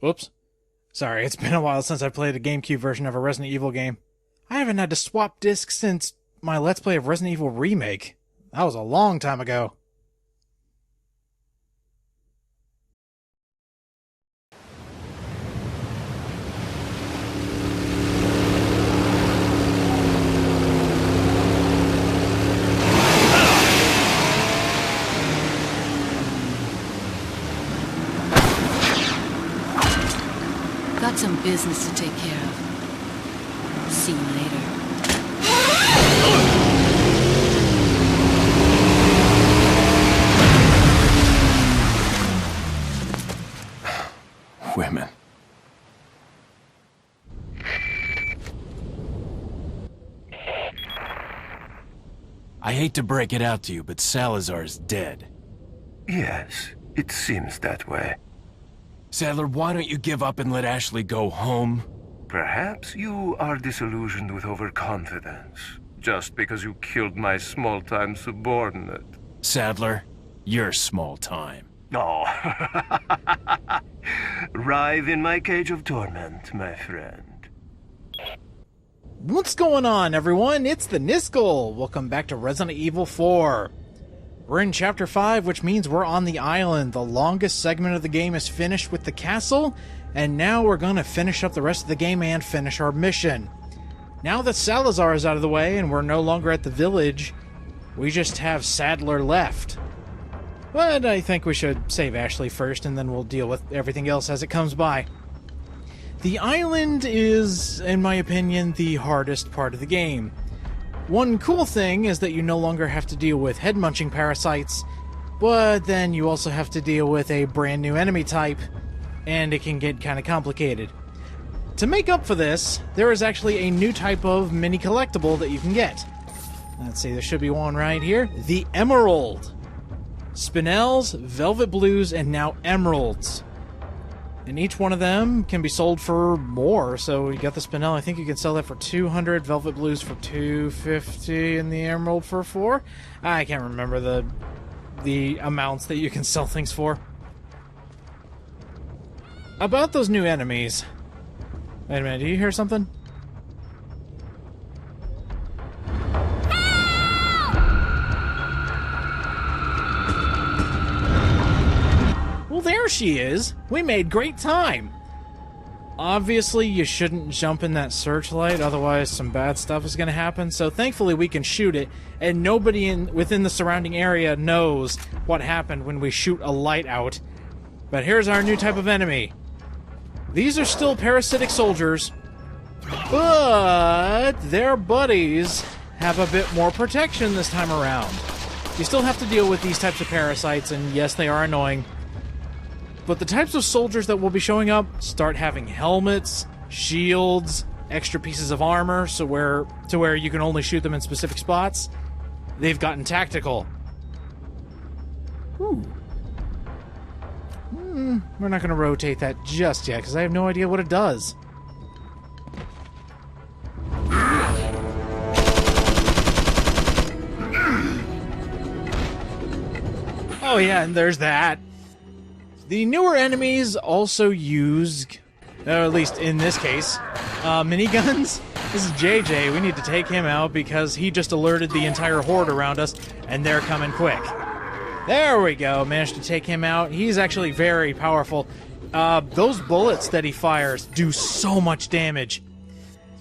Whoops. Sorry, it's been a while since I played a GameCube version of a Resident Evil game. I haven't had to swap discs since my Let's Play of Resident Evil Remake. That was a long time ago. Got some business to take care of. See you later. Women. I hate to break it out to you, but Salazar's dead. Yes, it seems that way. Sadler, why don't you give up and let Ashley go home? Perhaps you are disillusioned with overconfidence, just because you killed my small-time subordinate. Sadler, you're small time. Oh. Writhe in my cage of torment, my friend. What's going on, everyone? It's the Niskel! Welcome back to Resident Evil 4. We're in Chapter 5, which means we're on the island. The longest segment of the game is finished with the castle, and now we're going to finish up the rest of the game and finish our mission. Now that Salazar is out of the way and we're no longer at the village, we just have Sadler left. But I think we should save Ashley first, and then we'll deal with everything else as it comes by. The island is, in my opinion, the hardest part of the game. One cool thing is that you no longer have to deal with head-munching parasites, but then you also have to deal with a brand new enemy type, and it can get kind of complicated. To make up for this, there is actually a new type of mini collectible that you can get. Let's see, there should be one right here. The Emerald. Spinels, Velvet Blues, and now Emeralds. And each one of them can be sold for more. So you got the Spinel, I think you can sell that for 200, Velvet Blues for 250, and the Emerald for 4. I can't remember the amounts that you can sell things for. About those new enemies. Wait a minute, do you hear something? Well, there she is! We made great time! Obviously, you shouldn't jump in that searchlight, otherwise some bad stuff is going to happen, so thankfully we can shoot it, and nobody within the surrounding area knows what happened when we shoot a light out. But here's our new type of enemy. These are still parasitic soldiers, but their buddies have a bit more protection this time around. You still have to deal with these types of parasites, and yes, they are annoying. But the types of soldiers that will be showing up start having helmets, shields, extra pieces of armor, so where you can only shoot them in specific spots. They've gotten tactical. Ooh. We're not going to rotate that just yet, because I have no idea what it does. Oh yeah, and there's that. The newer enemies also use, or at least in this case, miniguns. This is JJ. We need to take him out because he just alerted the entire horde around us, and they're coming quick. There we go. Managed to take him out. He's actually very powerful. Those bullets that he fires do so much damage.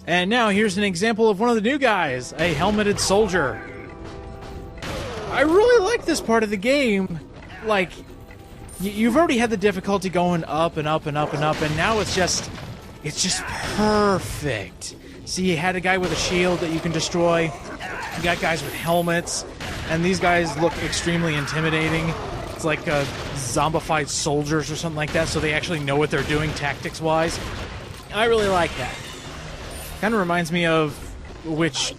And now here's an example of one of the new guys, a helmeted soldier. I really like this part of the game. Like, you've already had the difficulty going up and up and up and up, and now it's just perfect. See, you had a guy with a shield that you can destroy. You got guys with helmets, and these guys look extremely intimidating. It's like zombified soldiers or something like that, so they actually know what they're doing tactics-wise. I really like that. Kind of reminds me of which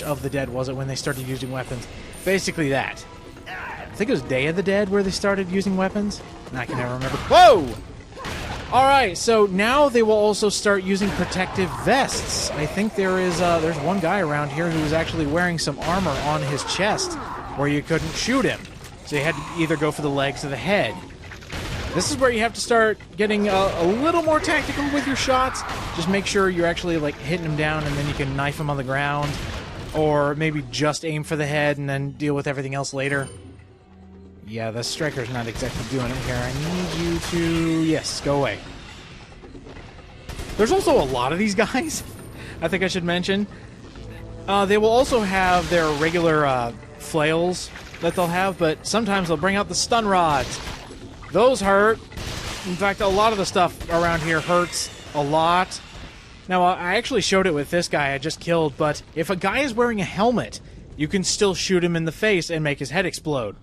of the Dead was it when they started using weapons? Basically that. I think it was Day of the Dead where they started using weapons. I can never remember. Whoa! Alright, so now they will also start using protective vests. I think there's one guy around here who was actually wearing some armor on his chest where you couldn't shoot him. So you had to either go for the legs or the head. This is where you have to start getting a little more tactical with your shots. Just make sure you're actually like hitting them down, and then you can knife them on the ground. Or maybe just aim for the head and then deal with everything else later. Yeah, the striker's not exactly doing it here. I need you to... Yes, go away. There's also a lot of these guys, I think I should mention. They will also have their regular flails that they'll have, but sometimes they'll bring out the stun rods. Those hurt. In fact, a lot of the stuff around here hurts a lot. Now, I actually showed it with this guy I just killed, but if a guy is wearing a helmet, you can still shoot him in the face and make his head explode.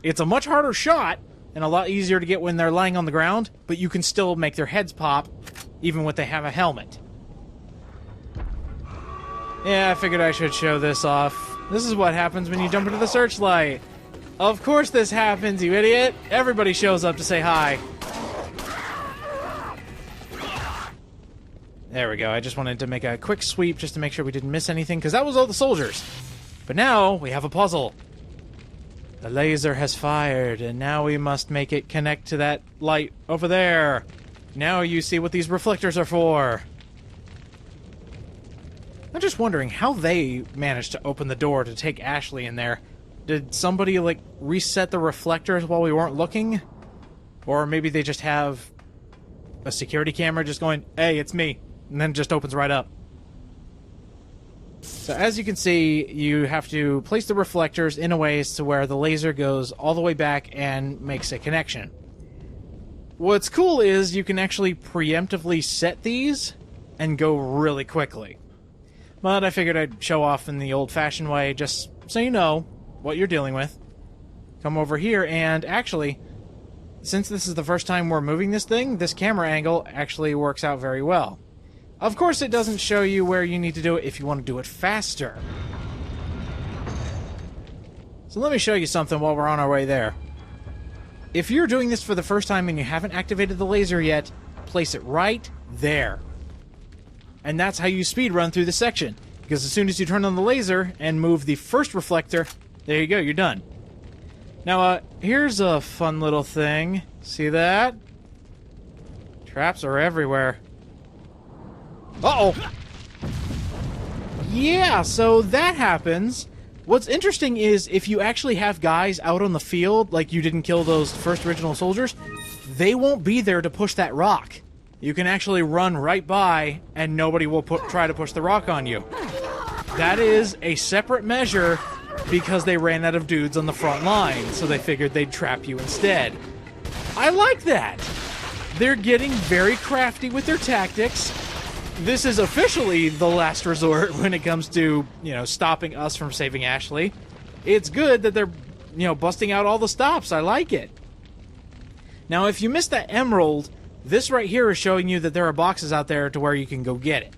It's a much harder shot, and a lot easier to get when they're lying on the ground, but you can still make their heads pop, even when they have a helmet. Yeah, I figured I should show this off. This is what happens when you jump into the searchlight. Of course this happens, you idiot! Everybody shows up to say hi. There we go. I just wanted to make a quick sweep just to make sure we didn't miss anything, because that was all the soldiers. But now we have a puzzle. The laser has fired, and now we must make it connect to that light over there. Now you see what these reflectors are for. I'm just wondering how they managed to open the door to take Ashley in there. Did somebody, like, reset the reflectors while we weren't looking? Or maybe they just have a security camera just going, hey, it's me. And then it just opens right up. So as you can see, you have to place the reflectors in a way to where the laser goes all the way back and makes a connection. What's cool is you can actually preemptively set these and go really quickly. But I figured I'd show off in the old-fashioned way just so you know what you're dealing with. Come over here, and actually, since this is the first time we're moving this thing, this camera angle actually works out very well. Of course, it doesn't show you where you need to do it if you want to do it faster. So let me show you something while we're on our way there. If you're doing this for the first time and you haven't activated the laser yet, place it right there. And that's how you speed run through the section. Because as soon as you turn on the laser and move the first reflector, there you go, you're done. Now, here's a fun little thing. See that? Traps are everywhere. Uh-oh! Yeah, so that happens. What's interesting is if you actually have guys out on the field, like you didn't kill those first original soldiers, they won't be there to push that rock. You can actually run right by, and nobody will try to push the rock on you. That is a separate measure because they ran out of dudes on the front line, so they figured they'd trap you instead. I like that! They're getting very crafty with their tactics. This is officially the last resort when it comes to, stopping us from saving Ashley. It's good that they're, busting out all the stops. I like it. Now, if you missed that emerald, this right here is showing you that there are boxes out there to where you can go get it.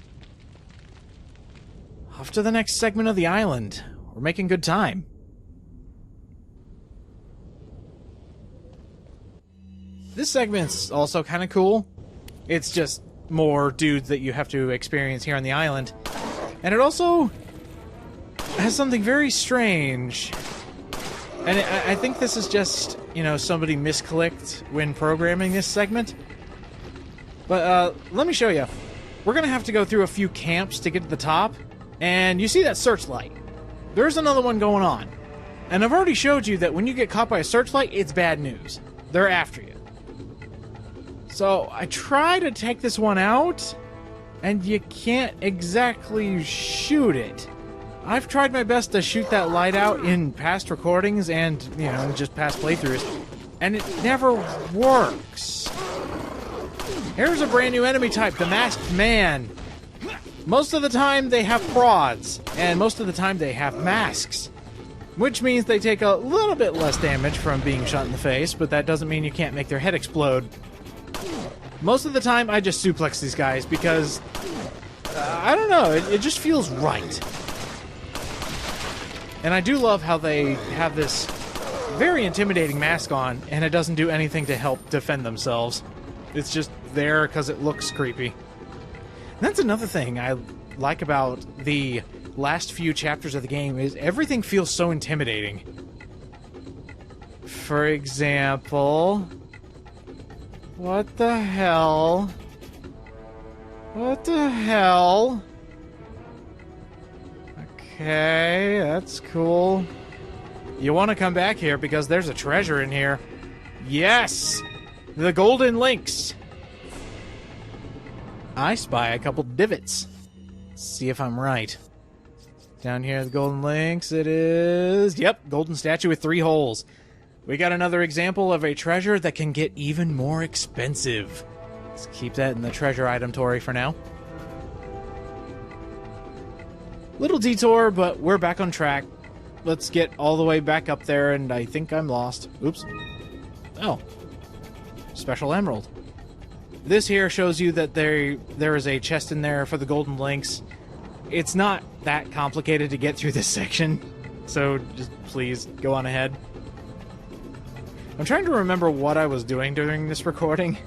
Off to the next segment of the island. We're making good time. This segment's also kind of cool. It's just more dudes that you have to experience here on the island. And it also has something very strange. And I think this is just, somebody misclicked when programming this segment. But let me show you. We're going to have to go through a few camps to get to the top. And you see that searchlight. There's another one going on. And I've already showed you that when you get caught by a searchlight, it's bad news. They're after you. So I try to take this one out, and you can't exactly shoot it. I've tried my best to shoot that light out in past recordings and, just past playthroughs, and it never works. Here's a brand new enemy type, the Masked Man. Most of the time they have prods, and most of the time they have masks. Which means they take a little bit less damage from being shot in the face, but that doesn't mean you can't make their head explode. Most of the time, I just suplex these guys because, I don't know, it just feels right. And I do love how they have this very intimidating mask on, and it doesn't do anything to help defend themselves. It's just there because it looks creepy. And that's another thing I like about the last few chapters of the game is everything feels so intimidating. For example, What the hell? What the hell? Okay, that's cool. You want to come back here because there's a treasure in here. Yes! The golden links! I spy a couple divots. Let's see if I'm right. Down here, the golden links, it is... Yep, golden statue with 3 holes. We got another example of a treasure that can get even more expensive. Let's keep that in the treasure item tory for now. Little detour, but we're back on track. Let's get all the way back up there, and I think I'm lost. Oops. Oh. Special emerald. This here shows you that there is a chest in there for the golden links. It's not that complicated to get through this section, so just please go on ahead. I'm trying to remember what I was doing during this recording,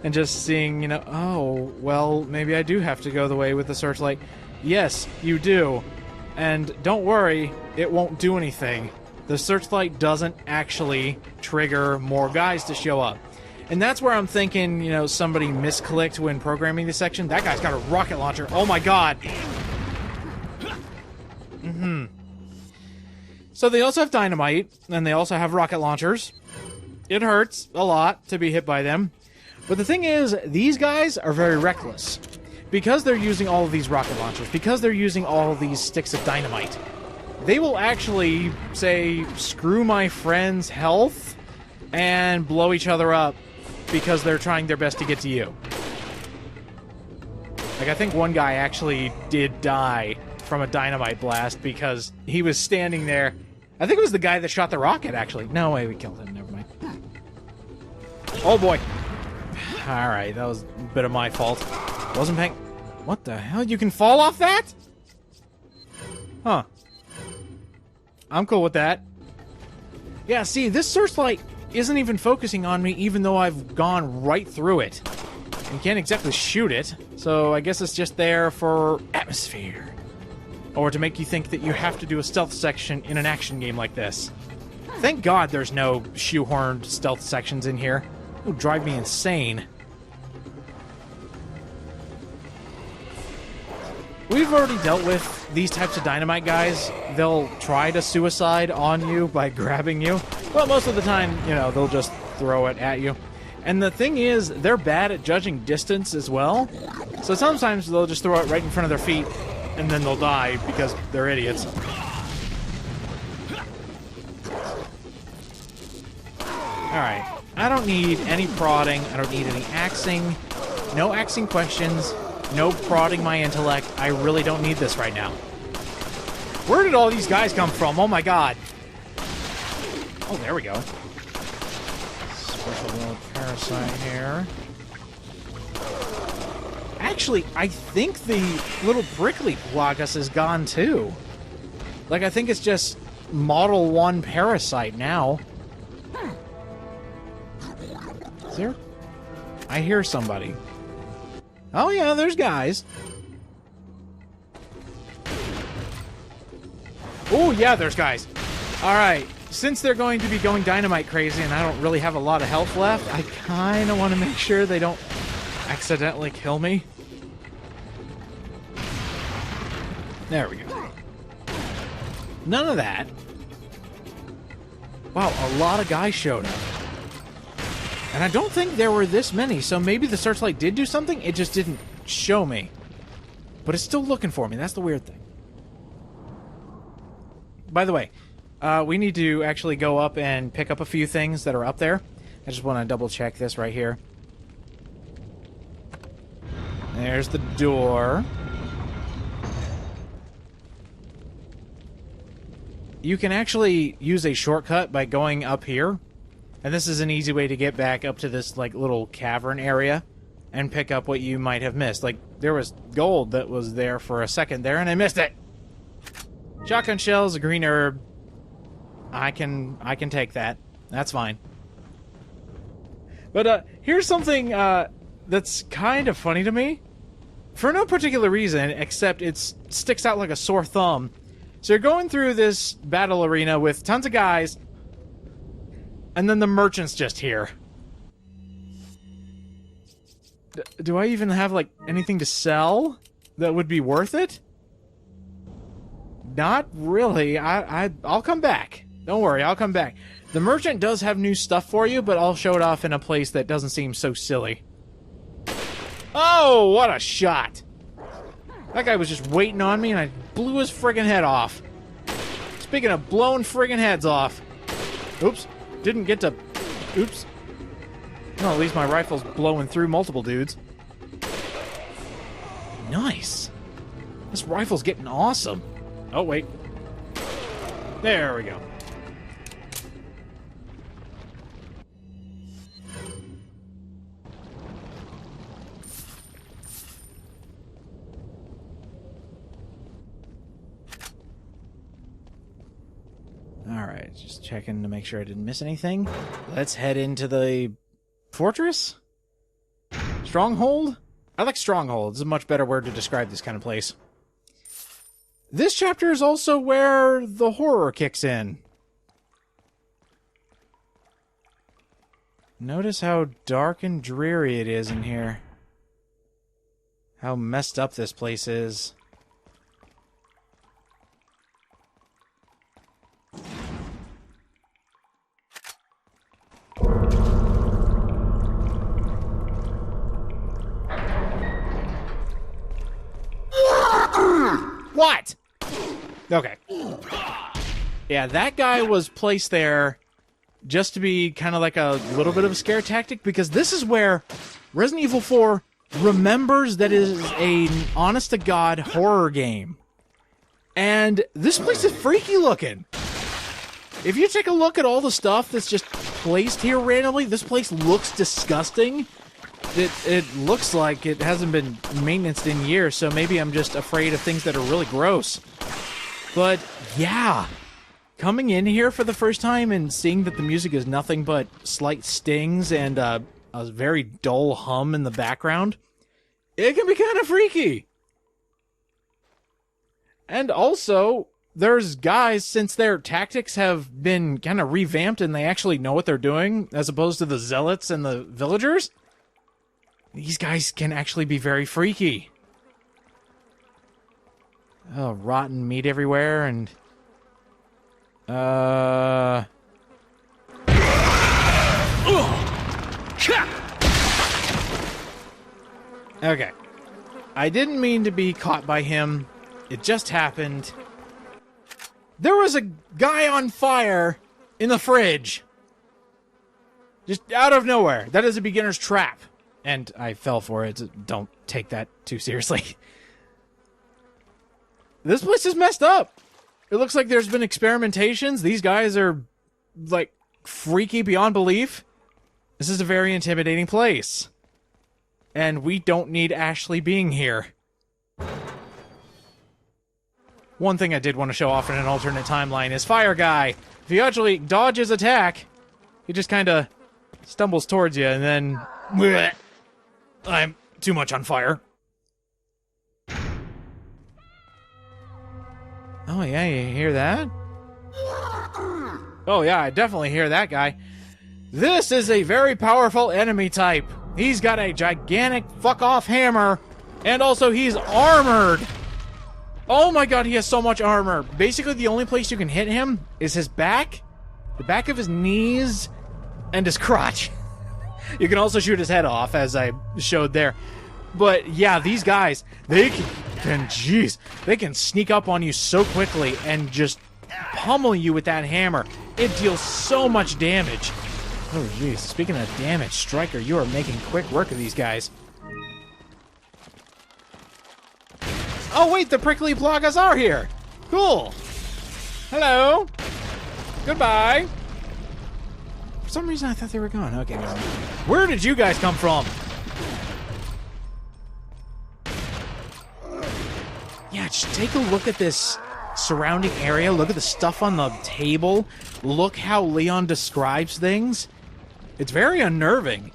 and just seeing, you know, oh, well, maybe I do have to go the way with the searchlight. Yes, you do. And don't worry, it won't do anything. The searchlight doesn't actually trigger more guys to show up. And that's where I'm thinking, you know, somebody misclicked when programming this section. That guy's got a rocket launcher. Oh my god! So they also have dynamite, and they also have rocket launchers. It hurts a lot to be hit by them. But the thing is, these guys are very reckless. Because they're using all of these rocket launchers, because they're using all of these sticks of dynamite, they will actually say, screw my friend's health, and blow each other up because they're trying their best to get to you. Like, I think one guy actually did die from a dynamite blast because he was standing there. I think it was the guy that shot the rocket, actually. No way, we killed him. Never mind. Oh, boy. Alright, that was a bit of my fault. Wasn't paying... What the hell? You can fall off that? Huh. I'm cool with that. Yeah, see, this searchlight isn't even focusing on me, even though I've gone right through it. You can't exactly shoot it, so I guess it's just there for atmosphere. Or to make you think that you have to do a stealth section in an action game like this. Thank God there's no shoehorned stealth sections in here. It would drive me insane. We've already dealt with these types of dynamite guys. They'll try to suicide on you by grabbing you. But most of the time, you know, they'll just throw it at you. And the thing is, they're bad at judging distance as well. So sometimes they'll just throw it right in front of their feet, and then they'll die because they're idiots. Alright. I don't need any prodding. I don't need any axing. No axing questions. No prodding my intellect. I really don't need this right now. Where did all these guys come from? Oh my god. Oh, there we go. Special little parasite here. Actually, I think the little prickly Plagas is gone too. Like, I think it's just Model 1 parasite now. Is there? I hear somebody. Oh yeah, there's guys. Oh yeah, there's guys. Alright, since they're going to be going dynamite crazy and I don't really have a lot of health left, I kind of want to make sure they don't accidentally kill me. There we go. None of that. Wow, a lot of guys showed up. And I don't think there were this many, so maybe the searchlight did do something, it just didn't show me. But it's still looking for me, that's the weird thing. By the way, we need to actually go up and pick up a few things that are up there. I just want to double check this right here. There's the door. You can actually use a shortcut by going up here. And this is an easy way to get back up to this, like, little cavern area and pick up what you might have missed. Like, there was gold that was there for a second there, and I missed it! Shotgun shells, a green herb. I can take that. That's fine. But, here's something, that's kind of funny to me. For no particular reason, except it sticks out like a sore thumb. So you're going through this battle arena with tons of guys, and then the merchant's just here. Do I even have, like, anything to sell that would be worth it? Not really. I'll come back. Don't worry, I'll come back. The merchant does have new stuff for you, but I'll show it off in a place that doesn't seem so silly. Oh, what a shot! That guy was just waiting on me, and I blew his friggin' head off. Speaking of blowing friggin' heads off. Oops. Didn't get to... Oops. Well, at least my rifle's blowing through multiple dudes. Nice. This rifle's getting awesome. Oh, wait. There we go. Alright, just checking to make sure I didn't miss anything. Let's head into the fortress? Stronghold? I like stronghold. It's a much better word to describe this kind of place. This chapter is also where the horror kicks in. Notice how dark and dreary it is in here. How messed up this place is. What? Okay. Yeah, that guy was placed there just to be kind of like a little bit of a scare tactic, because this is where Resident Evil 4 remembers that it is an honest-to-God horror game. And this place is freaky looking. If you take a look at all the stuff that's just placed here randomly, this place looks disgusting. It looks like it hasn't been maintenanced in years, so maybe I'm just afraid of things that are really gross. But, yeah. Coming in here for the first time and seeing that the music is nothing but slight stings and a very dull hum in the background, it can be kind of freaky. And also, there's guys, since their tactics have been kind of revamped and they actually know what they're doing, as opposed to the zealots and the villagers, these guys can actually be very freaky. Oh, rotten meat everywhere, and... Okay. I didn't mean to be caught by him. It just happened. There was a guy on fire in the fridge. Just out of nowhere. That is a beginner's trap. And I fell for it. Don't take that too seriously. This place is messed up. It looks like there's been experimentations. These guys are, like, freaky beyond belief. This is a very intimidating place. And we don't need Ashley being here. One thing I did want to show off in an alternate timeline is Fire Guy. If you actually dodge his attack, he just kind of stumbles towards you and then... bleh, I'm too much on fire. Oh yeah, you hear that? Oh yeah, I definitely hear that guy. This is a very powerful enemy type. He's got a gigantic fuck-off hammer, and also he's armored. Oh my god, he has so much armor. Basically, the only place you can hit him is his back, the back of his knees, and his crotch. You can also shoot his head off, as I showed there. But yeah, these guys, they can sneak up on you so quickly and just pummel you with that hammer. It deals so much damage. Oh jeez, speaking of damage, Striker, you are making quick work of these guys. Oh wait, the prickly plagas are here! Cool! Hello! Goodbye! For some reason I thought they were gone. Okay, where did you guys come from? Yeah, just take a look at this surrounding area. Look at the stuff on the table. Look how Leon describes things. It's very unnerving.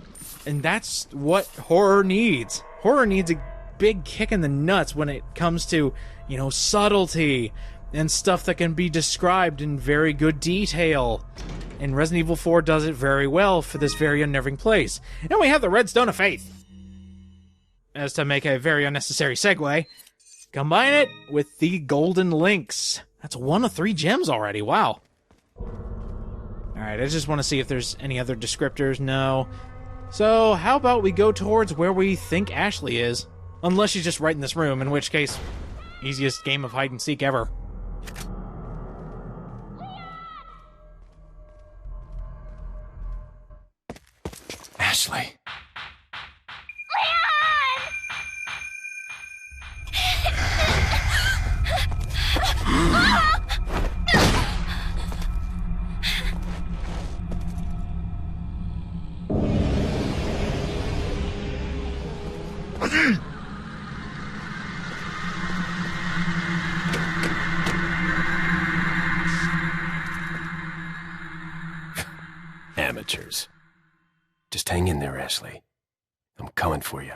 And that's what horror needs. Horror needs a big kick in the nuts when it comes to, you know, subtlety and stuff that can be described in very good detail. And Resident Evil 4 does it very well for this very unnerving place. And we have the Red Stone of Faith. as to make a very unnecessary segue. Combine it with the Golden Lynx. That's 1 of 3 gems already. Wow. Alright, I just want to see if there's any other descriptors. No. So, how about we go towards where we think Ashley is? Unless she's just right in this room, in which case, easiest game of hide and seek ever. Ashley. Amateurs. Just hang in there, Ashley. I'm coming for you.